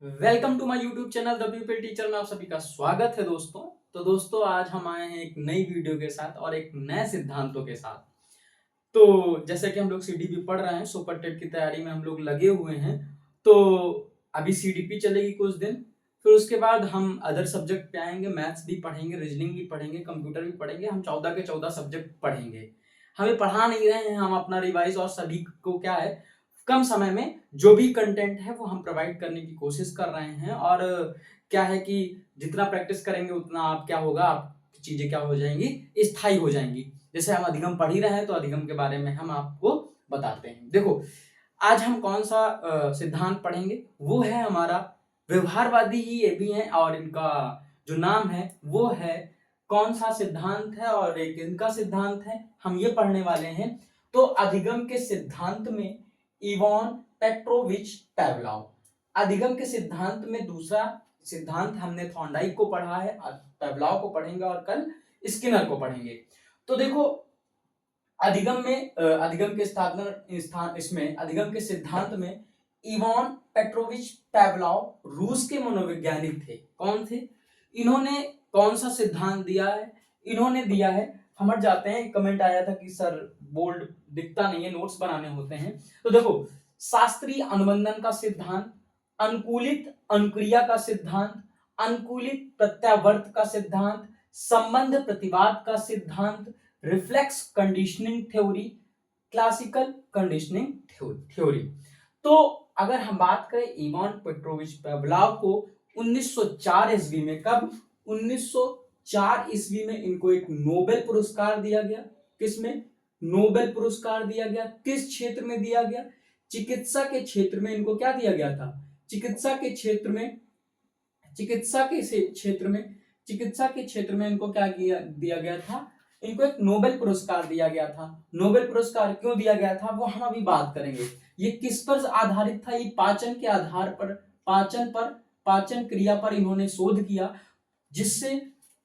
Welcome to my YouTube channel the people teacher में आप सभी का स्वागत है दोस्तों। तो दोस्तों आज हम आए हैं एक नई वीडियो के साथ और एक नए सिद्धांतों के साथ। तो जैसे कि हम लोग सीडीपी पढ़ रहे हैं, सुपर टेट की तैयारी में हम लोग लगे हुए हैं। तो अभी सीडीपी चलेगी कुछ दिन, फिर उसके बाद हम अदर सब्जेक्ट पे आएंगे। मैथ्स भी पढ़ेंगे, रीजनिंग भी पढ़ेंगे, कंप्यूटर भी पढ़ेंगे। हम 14 के 14 सब्जेक्ट पढ़ेंगे। हमें पढ़ा नहीं रहे हैं, हम अपना रिवाइज और सभी को क्या है कम समय में जो भी कंटेंट है वो हम प्रोवाइड करने की कोशिश कर रहे हैं। और क्या है कि जितना प्रैक्टिस करेंगे उतना आप क्या होगा, आप चीजें क्या हो जाएंगी, स्थायी हो जाएंगी। जैसे हम अधिगम पढ़ ही रहे हैं तो अधिगम के बारे में हम आपको बताते हैं। देखो आज हम कौन सा सिद्धांत पढ़ेंगे, वो है हमारा व्यवहारवादी ही ये भी है, और इनका जो नाम है वो है कौन सा सिद्धांत है और एक इनका सिद्धांत है, हम ये पढ़ने वाले हैं। तो अधिगम के सिद्धांत में इवान पेट्रोविच पावलोव, अधिगम के सिद्धांत में दूसरा सिद्धांत हमने थॉर्नडाइक को पढ़ा है, पावलोव को पढ़ेंगे और कल स्किनर को पढ़ेंगे। तो देखो अधिगम में अधिगम के स्थान इसमें अधिगम के सिद्धांत में इवान पेट्रोविच पावलोव रूस के मनोवैज्ञानिक थे। कौन थे? इन्होंने कौन सा सिद्धांत दिया है? इन्होंने दिया है, समझ जाते हैं। कमेंट आया था कि सर बोल्ड दिखता नहीं है, नोट्स बनाने होते हैं। तो देखो शास्त्रीय अनुबंधन का सिद्धांत, अनुकूलित अनुक्रिया का सिद्धांत, अनुकूलित प्रत्यावर्त का सिद्धांत, संबंध प्रतिवाद का सिद्धांत, reflex conditioning theory, classical conditioning theory. तो अगर हम बात करें इवान पेट्रोविच पावलोव को 1904 ईस्वी में, कब? 1904 ईस्वी में इनको एक नोबेल पुरस्कार दिया गया। किसमें? नोबेल पुरस्कार दिया गया। किस क्षेत्र में दिया गया? चिकित्सा के क्षेत्र में इनको क्या दिया गया था? चिकित्सा के क्षेत्र में इनको क्या दिया गया था? इनको एक नोबेल पुरस्कार दिया गया था। नोबेल पुरस्कार क्यों दिया गया था वो हम अभी बात करेंगे। ये किस पर आधारित था? ये पाचन के आधार पर, पाचन क्रिया पर इन्होंने शोध किया, जिससे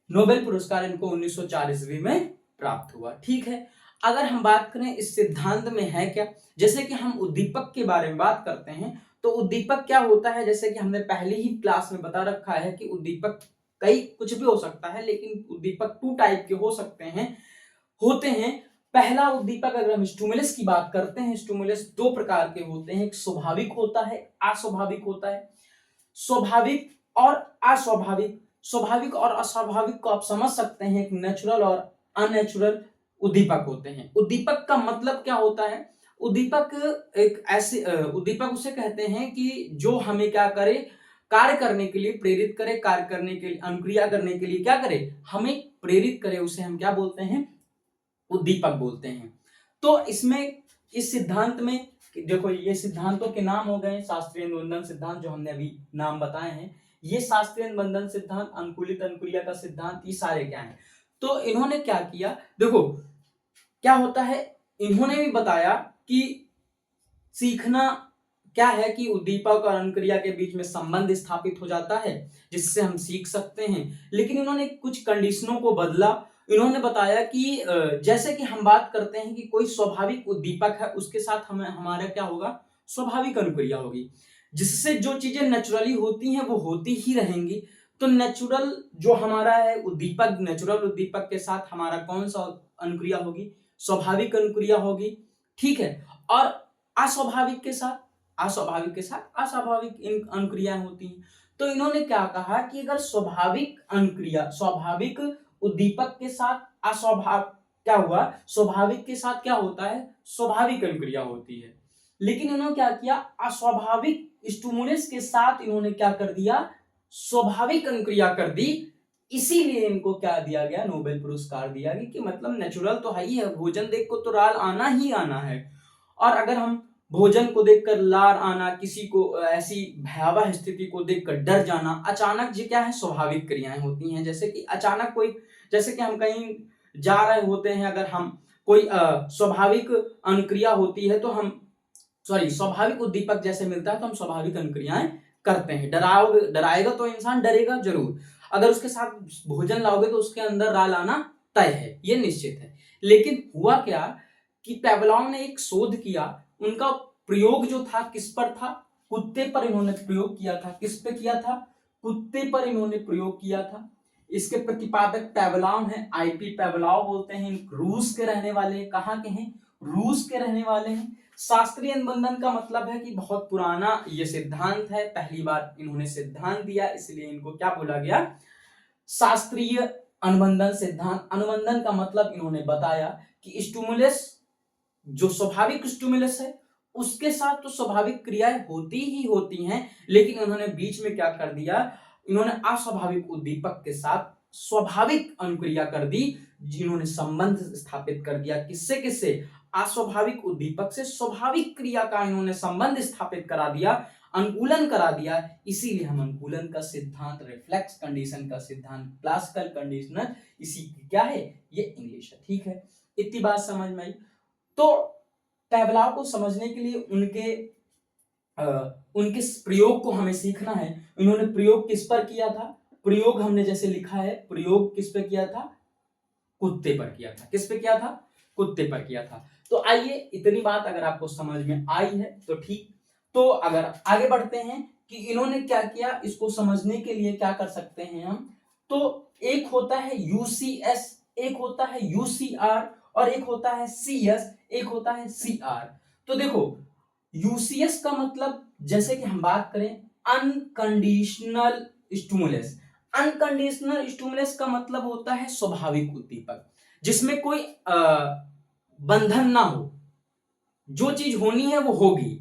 नोबेल पुरस्कार इनको 1904 ईस्वी में प्राप्त हुआ। ठीक है, अगर हम बात करें इस सिद्धांत में है क्या, जैसे कि हम उद्दीपक के बारे में बात करते हैं तो उद्दीपक क्या होता है, जैसे कि हमने पहले ही क्लास में बता रखा है कि उद्दीपक कई कुछ भी हो सकता है, लेकिन उद्दीपक 2 टाइप के हो सकते हैं, होते हैं। पहला उद्दीपक, अगर हम स्टिमुलस की बात करते हैं, स्टिमुलस 2 प्रकार के होते हैं, एक स्वाभाविक होता है, अस्वाभाविक होता है। स्वाभाविक और अस्वाभाविक, स्वाभाविक और अस्वाभाविक को आप समझ सकते हैं, एक नेचुरल और अननेचुरल उद्दीपक होते हैं। उद्दीपक का मतलब क्या होता है? उद्दीपक एक ऐसे उद्दीपक उसे कहते हैं कि जो हमें क्या करे, कार्य करने के लिए प्रेरित करे, कार्य करने के लिए, अनुक्रिया करने के लिए क्या करे, हमें प्रेरित करे, उसे हम क्या बोलते हैं? उद्दीपक बोलते हैं। तो इसमें इस सिद्धांत में देखो, ये सिद्धांतों के नाम हो गए शास्त्रीय अनुबंधन सिद्धांत जो हमने अभी नाम बताए हैं, ये शास्त्रीय अनुबंधन सिद्धांत, अनुकूलित अनुक्रिया का सिद्धांत, ये सारे क्या हैं। तो इन्होंने क्या किया, देखो क्या होता है, इन्होंने भी बताया कि सीखना क्या है कि उद्दीपक और अनुक्रिया के बीच में संबंध स्थापित हो जाता है, जिससे हम सीख सकते हैं। लेकिन इन्होंने कुछ कंडीशनों को बदला। इन्होंने बताया कि जैसे कि हम बात करते हैं कि कोई स्वाभाविक उद्दीपक है, उसके साथ हमें हमारा क्या होगा, स्वाभाविक अनुक्रिया होगी, जिससे जो चीजें नेचुरली होती हैं वो होती ही रहेंगी। तो नेचुरल जो हमारा है उद्दीपक, नेचुरल उद्दीपक के साथ हमारा कौन सा अनुक्रिया होगी? स्वाभाविक अनुक्रिया होगी। ठीक है, और अस्वाभाविक के साथ अस्वाभाविक अनुक्रियाएं होती हैं। तो इन्होंने क्या कहा कि अगर स्वाभाविक अनुक्रिया, स्वाभाविक उद्दीपक के साथ क्या हुआ, स्वाभाविक के साथ क्या होता है, स्वाभाविक अनुक्रिया होती है। लेकिन इन्होंने क्या किया, अस्वाभाविक स्टिमुलस के साथ इन्होंने क्या कर दिया, स्वाभाविक अनुक्रिया कर दी। इसीलिए इनको क्या दिया गया, नोबेल पुरस्कार दिया गया कि मतलब नेचुरल तो है ही है, भोजन देख को तो लार आना ही आना है। और अगर हम भोजन को देखकर लार आना, किसी को ऐसी भयावह स्थिति को देखकर डर जाना, अचानक जी क्या है, स्वाभाविक क्रियाएं होती हैं। जैसे कि अचानक कोई, जैसे कि हम कहीं जा रहे होते हैं, अगर हम कोई स्वाभाविक अनुक्रिया होती है तो हम स्वाभाविक उद्दीपक जैसे मिलता है तो हम स्वाभाविक अनुक्रियाएं करते हैं। डराएगा तो इंसान डरेगा जरूर, अगर उसके साथ भोजन लाओगे तो उसके अंदर राल आना तय है, ये निश्चित है। लेकिन हुआ क्या कि पावलोव ने एक शोध किया, उनका प्रयोग जो था किस पर था, कुत्ते पर इन्होंने प्रयोग किया था। किस पे किया था? कुत्ते पर इन्होंने प्रयोग किया था। इसके प्रतिपादक पैवलाव हैं, आईपी पैवलाव बोलते हैं। रूस के रहने वाले हैं। कहाँ के हैं? रूस के रहने वाले हैं। शास्त्रीय अनुबंधन का मतलब है कि बहुत पुराना ये सिद्धांत है, पहली बार इन्होंने सिद्धांत दिया, इसलिए इनको क्या बोला गया? शास्त्रीय अनुबंधन सिद्धांत। अनुबंधन का मतलब इन्होंने बताया कि स्टिमुलस, जो स्वाभाविक स्टिमुलस है, उसके साथ तो स्वाभाविक क्रियाएं होती ही होती हैं, लेकिन उन्होंने बीच में क्या कर दिया? इन्होंने अस्वाभाविक उद्दीपक के साथ स्वाभाविक अनुक्रिया कर दी, जिन्होंने संबंध स्थापित कर दिया। किससे किससे? अस्वाभाविक उद्दीपक से स्वाभाविक क्रिया का इन्होंने संबंध स्थापित करा दिया, अनुकूलन करा दिया। इसीलिए हम अनुकूलन का सिद्धांत, रिफ्लेक्स कंडीशन का सिद्धांत, क्लासिकल कंडीशनर, इसी क्या है? ये इंग्लिश है। ठीक है, इतनी बात समझ में आई। तो पैवलाव को समझने के लिए उनके प्रयोग को हमें सीखना है। इन्होंने प्रयोग किस पर किया था? प्रयोग हमने जैसे लिखा है, प्रयोग किस पे किया था? कुत्ते पर किया था। किस पे किया था? कुत्ते पर किया था। तो आइए, इतनी बात अगर आपको समझ में आई है तो ठीक। तो अगर आगे बढ़ते हैं कि इन्होंने क्या किया, इसको समझने के लिए क्या कर सकते हैं हम? तो एक होता है यूसीएस, एक होता है यूसीआर, और एक होता है सीएस, एक होता है सीआर। तो देखो, यूसीएस का मतलब, जैसे कि हम बात करें अनकंडीशनल स्टिमुलस। अनकंडीशनल स्टिमुलस का मतलब होता है स्वाभाविक उद्दीपक, जिसमें कोई बंधन ना हो, जो चीज होनी है वो होगी।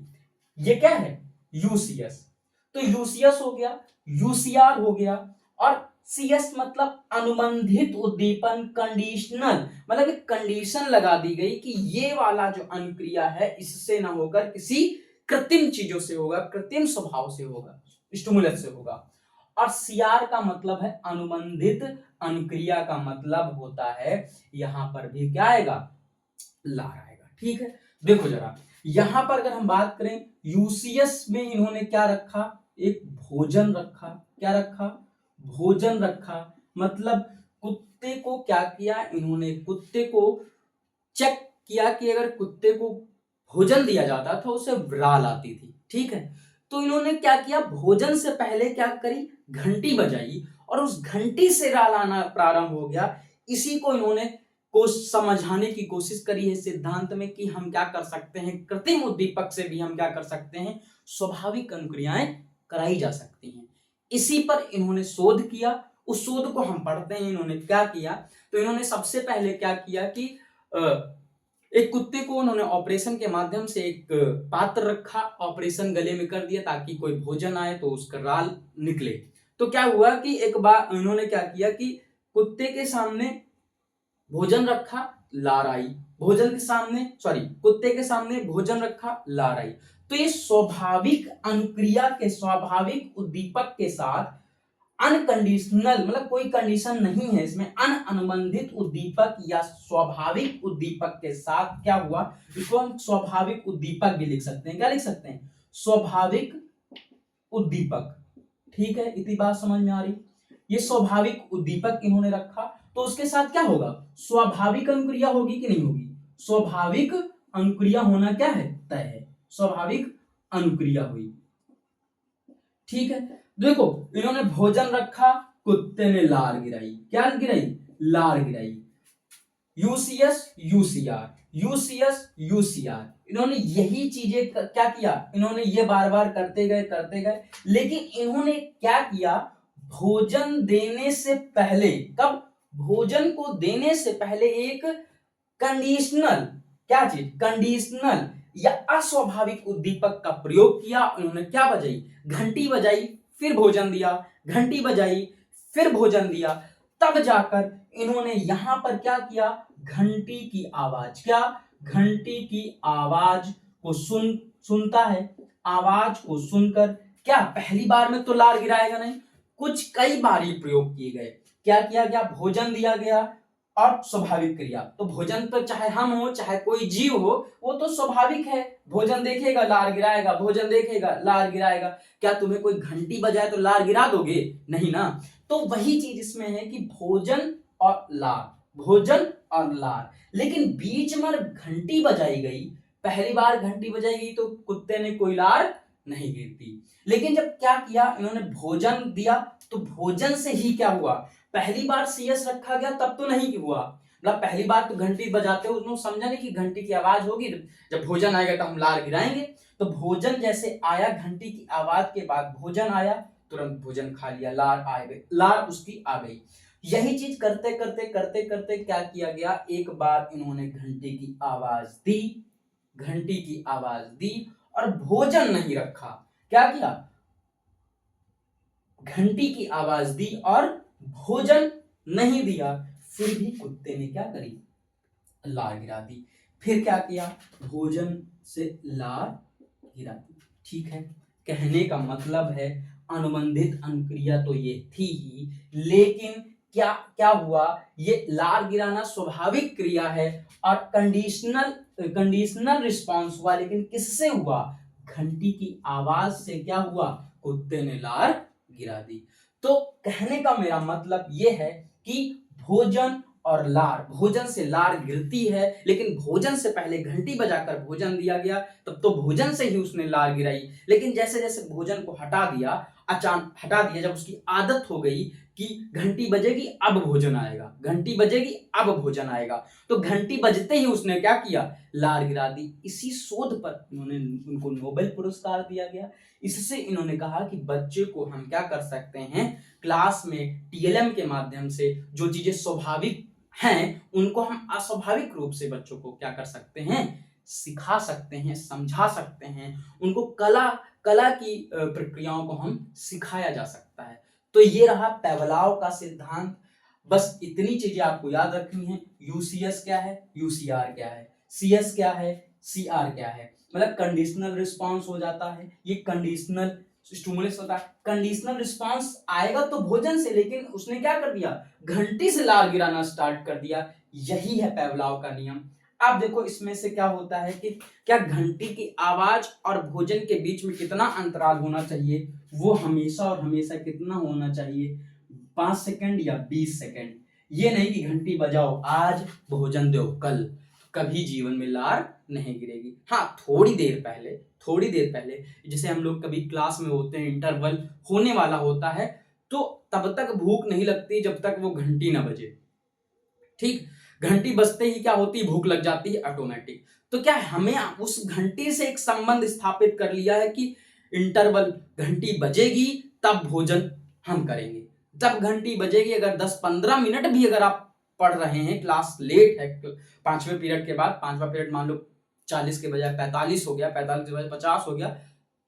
ये क्या है? यूसीएस। तो यूसीएस हो गया, यूसीआर हो गया, और सीएस मतलब अनुबंधित उद्दीपन, कंडीशनल, मतलब एक कंडीशन लगा दी गई कि ये वाला जो अनुक्रिया है इससे ना होकर किसी कृत्रिम चीजों से होगा, कृत्रिम स्वभाव से होगा, स्टिमुलस से होगा। और सीआर का मतलब है अनुबंधित अनुक्रिया, का मतलब होता है यहां पर भी क्या आएगा? लार आएगा। ठीक है, देखो जरा यहां पर अगर हम बात करें, यूसीएस में इन्होंने क्या रखा? एक भोजन रखा। क्या रखा? भोजन रखा। मतलब कुत्ते को क्या किया इन्होंने? कुत्ते को चेक किया कि अगर कुत्ते को भोजन दिया जाता था उसे राल आती थी। ठीक है, तो इन्होंने क्या किया? भोजन से पहले क्या करी? घंटी बजाई, और उस घंटी से राल आना प्रारंभ हो गया। इसी को इन्होंने को समझाने की कोशिश करी है सिद्धांत में कि हम क्या कर सकते हैं, कृत्रिम उद्दीपक से भी हम क्या कर सकते हैं, स्वाभाविक अनुक्रियाएं कराई जा सकती हैं। इसी पर इन्होंने शोध किया। उस शोध को हम पढ़ते हैं। इन्होंने क्या किया? तो इन्होंने सबसे पहले क्या किया कि एक कुत्ते को उन्होंने ऑपरेशन के माध्यम से एक पात्र रखा, ऑपरेशन गले में कर दिया ताकि कोई भोजन आए तो उसका राल निकले। तो क्या हुआ कि एक बार इन्होंने क्या किया कि कुत्ते के सामने भोजन रखा, लार आई। भोजन के सामने, सॉरी, कुत्ते के सामने भोजन रखा, लार आई। तो ये स्वाभाविक अनुक्रिया के, स्वाभाविक उद्दीपक के साथ अनकंडीशनल, मतलब कोई कंडीशन नहीं है इसमें, अनुबंधित उद्दीपक या स्वाभाविक उद्दीपक के साथ क्या हुआ? इसको हम स्वाभाविक उद्दीपक भी लिख सकते हैं। क्या लिख सकते हैं? स्वाभाविक उद्दीपक। ठीक है, इतनी बात समझ में आ रही? ये स्वाभाविक उद्दीपक इन्होंने रखा, तो उसके साथ क्या होगा? स्वाभाविक अनुक्रिया होगी कि नहीं होगी? स्वाभाविक अनुक्रिया होना क्या है? तय है। स्वाभाविक अनुक्रिया हुई। ठीक है, देखो इन्होंने भोजन रखा, कुत्ते ने लार गिराई। क्या गिराई? लार गिराई। यूसीएस यूसीआर, यूसीएस यूसीआर, इन्होंने यही चीजें क्या किया? इन्होंने ये बार बार करते गए, लेकिन इन्होंने क्या किया? भोजन देने से पहले, कब? भोजन को देने से पहले एक कंडीशनल, क्या चीज? कंडीशनल या अस्वाभाविक उद्दीपक का प्रयोग किया। उन्होंने क्या बजाई? घंटी बजाई, फिर भोजन दिया, घंटी बजाई, फिर भोजन दिया। तब जाकर इन्होंने यहां पर क्या किया? घंटी की आवाज, क्या? घंटी की आवाज को सुनता है। आवाज को सुनकर क्या, पहली बार में तो लार गिराएगा नहीं, कुछ कई बार ये प्रयोग किए गए। क्या किया गया? भोजन दिया गया और स्वाभाविक क्रिया। तो भोजन तो चाहे हम हो चाहे कोई जीव हो, वो तो स्वाभाविक है। भोजन देखेगा लार गिराएगा, भोजन देखेगा लार गिराएगा। क्या तुम्हें कोई घंटी बजाए तो लार गिरा दोगे? नहीं ना। तो वही चीज इसमें है कि भोजन और लार, भोजन और लार, लेकिन बीच में घंटी बजाई गई। पहली बार घंटी बजाई गई तो कुत्ते ने कोई लार नहीं गिरती। लेकिन जब क्या किया इन्होंने भोजन दिया, तो भोजन से ही क्या हुआ, पहली बार सीएस रखा गया तब तो नहीं हुआ, मतलब पहली बार तो घंटी बजाते हुए उन्होंने समझा नहीं कि घंटी की आवाज होगी, जब भोजन आएगा तो हम लार गिराएंगे। तो भोजन जैसे आया, घंटी की आवाज के बाद भोजन आया, तुरंत भोजन खा लिया, लार आ गई, लार उसकी आ गई। यही चीज करते करते करते करते क्या किया गया, एक बार इन्होंने घंटी की आवाज दी, घंटी की आवाज दी और भोजन नहीं रखा। क्या किया, घंटी की आवाज दी और भोजन नहीं दिया, फिर भी कुत्ते ने क्या करी, लार गिरा दी। फिर क्या किया, भोजन से लार गिरा दी। ठीक है, कहने का मतलब है अनुबंधित अनुक्रिया तो ये थी ही, लेकिन क्या क्या हुआ, ये लार गिराना स्वाभाविक क्रिया है और कंडीशनल रिस्पॉन्स हुआ, लेकिन किससे हुआ, घंटी की आवाज से क्या हुआ, कुत्ते ने लार गिरा दी। तो कहने का मेरा मतलब ये है कि भोजन और लार, भोजन से लार गिरती है, लेकिन भोजन से पहले घंटी बजाकर भोजन दिया गया, तब तो भोजन से ही उसने लार गिराई। लेकिन जैसे जैसे भोजन को हटा दिया, अचानक हटा दिया, जब उसकी आदत हो गई कि घंटी बजेगी अब भोजन आएगा, घंटी बजेगी अब भोजन आएगा, तो घंटी बजते ही उसने क्या किया, लार गिरा दी। इसी शोध पर उन्होंने उनको नोबेल पुरस्कार दिया गया। इससे इन्होंने कहा कि बच्चे को हम क्या कर सकते हैं, क्लास में टीएलएम के माध्यम से जो चीजें स्वाभाविक हैं उनको हम अस्वाभाविक रूप से बच्चों को क्या कर सकते हैं, सिखा सकते हैं, समझा सकते हैं, उनको कला की प्रक्रियाओं को हम सिखाया जा सकता है। तो ये रहा पावलोव का सिद्धांत। बस इतनी चीजें आपको याद रखनी है, यूसीएस क्या है, यूसीआर क्या है, सीएस क्या है, सीआर क्या है, मतलब कंडीशनल रिस्पांस हो जाता है, ये कंडीशनल स्टिमुलस होता है। कंडीशनल रिस्पांस आएगा तो भोजन से, लेकिन उसने क्या कर दिया, घंटी से लार गिराना स्टार्ट कर दिया। यही है पावलोव का नियम। अब देखो इसमें से क्या होता है कि क्या घंटी की आवाज और भोजन के बीच में कितना अंतराल होना चाहिए, वो हमेशा और हमेशा कितना होना चाहिए, 5 सेकंड या 20 सेकंड। ये नहीं कि घंटी बजाओ आज भोजन दो कल, कभी जीवन में लार नहीं गिरेगी। हाँ, थोड़ी देर पहले जैसे हम लोग कभी क्लास में होते हैं, इंटरवल होने वाला होता है, तो तब तक भूख नहीं लगती जब तक वो घंटी ना बजे। ठीक, घंटी बजते ही क्या होती है, भूख लग जाती है ऑटोमेटिक। तो क्या हमें उस घंटी से एक संबंध स्थापित कर लिया है कि इंटरवल घंटी बजेगी तब भोजन हम करेंगे, जब घंटी बजेगी, अगर 10-15 मिनट भी अगर आप पढ़ रहे हैं, क्लास लेट है, 5वें पीरियड के बाद, 5वां पीरियड मान लो 40 के बजाय 45 हो गया, 45 के बजाय 50 हो गया,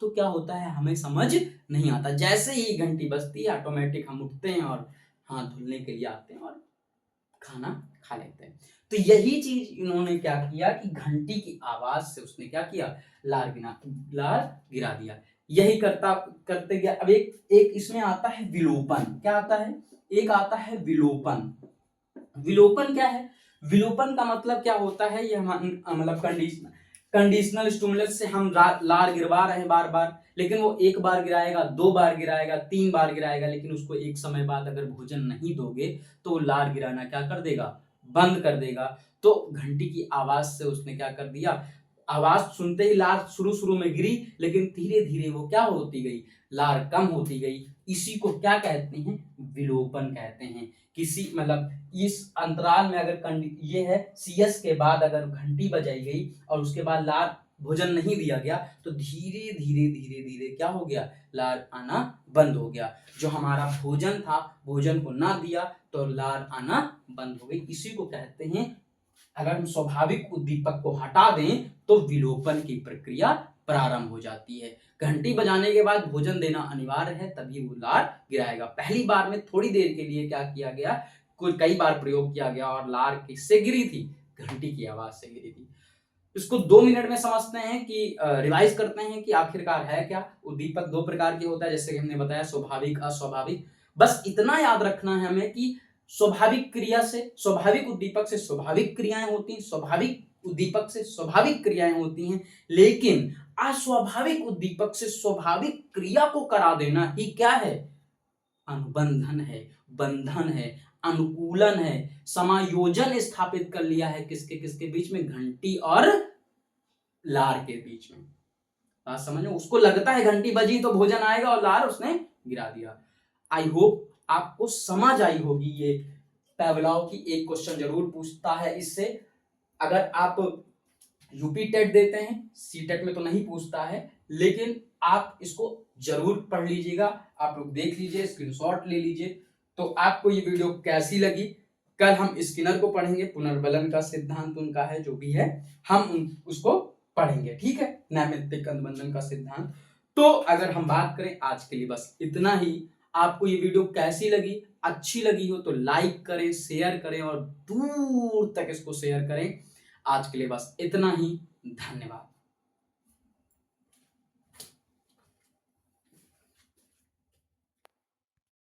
तो क्या होता है, हमें समझ नहीं आता। जैसे ही घंटी बजती है ऑटोमेटिक हम उठते हैं और हाथ धुलने के लिए आते हैं और खाना खा लेते हैं। तो यही चीज इन्होंने क्या किया कि घंटी की आवाज से उसने क्या किया, लार गिरा दिया। यही करते गया। अब एक इसमें आता है विलोपन। क्या आता है, एक आता है विलोपन। विलोपन क्या है, विलोपन का मतलब क्या होता है, ये मतलब कंडीशनल स्टिमुलस से हम लार गिरवा रहे हैं बार बार, लेकिन वो एक बार गिराएगा, 2 बार गिराएगा, 3 बार गिराएगा, लेकिन उसको एक समय बाद अगर भोजन नहीं दोगे तो लार गिराना क्या कर देगा, बंद कर देगा। तो घंटी की आवाज से उसने क्या कर दिया, आवाज सुनते ही लार शुरू में गिरी, लेकिन धीरे धीरे वो क्या होती गई, लार कम होती गई। इसी को क्या कहते हैं, विलोपन कहते हैं। किसी मतलब इस अंतराल में अगर ये है सीएस के बाद अगर घंटी बजाई गई और उसके बाद लार भोजन नहीं दिया गया, तो धीरे धीरे धीरे धीरे क्या हो गया, लार आना बंद हो गया। जो हमारा भोजन था, भोजन को ना दिया तो लार आना बंद हो गई। इसी को कहते हैं, अगर हम स्वाभाविक उद्दीपक को हटा दें तो विलोपन की प्रक्रिया प्रारंभ हो जाती है। घंटी बजाने के बाद भोजन देना अनिवार्य है, तभी वो लार गिराएगा। पहली बार में थोड़ी देर के लिए क्या किया गया, कई बार प्रयोग किया गया और लार किससे गिरी थी, घंटी की आवाज से गिरी थी। इसको 2 मिनट में समझते हैं कि रिवाइज करते हैं कि आखिरकार है क्या। उद्दीपक 2 प्रकार के होता है, जैसे कि हमने बताया, स्वाभाविक, अस्वाभाविक। बस इतना याद रखना है हमें कि स्वाभाविक क्रिया से, स्वाभाविक उद्दीपक से स्वाभाविक क्रियाएं होती हैं, स्वाभाविक उद्दीपक से स्वाभाविक क्रियाएं होती हैं, लेकिन अस्वाभाविक उद्दीपक से स्वाभाविक क्रिया को करा देना ही क्या है, अनुबंधन है, बंधन है, अनुकूलन है, समायोजन स्थापित कर लिया है किसके किसके बीच में, घंटी और लार के बीच में। बात समझ में, उसको लगता है घंटी बजी तो भोजन आएगा और लार उसने गिरा दिया। आई होप आपको समझ आई होगी ये पैवलव की एक क्वेश्चन जरूर पूछता है इससे। अगर आप यूपी टेट देते हैं, सी टेट में तो नहीं पूछता है, लेकिन आप इसको जरूर पढ़ लीजिएगा, आप लोग देख लीजिए, स्क्रीनशॉट ले लीजिए। तो आपको ये वीडियो कैसी लगी? कल हम स्किनर को पढ़ेंगे, पुनर्बलन का सिद्धांत उनका है जो भी है, हम उसको पढ़ेंगे, ठीक है, नैमित्तिक अंतबंधन का सिद्धांत। तो अगर हम बात करें आज के लिए बस इतना ही। आपको ये वीडियो कैसी लगी? अच्छी लगी हो तो लाइक करें, शेयर करें और दूर तक इसको शेयर करें। आज के लिए बस इतना ही। धन्यवाद।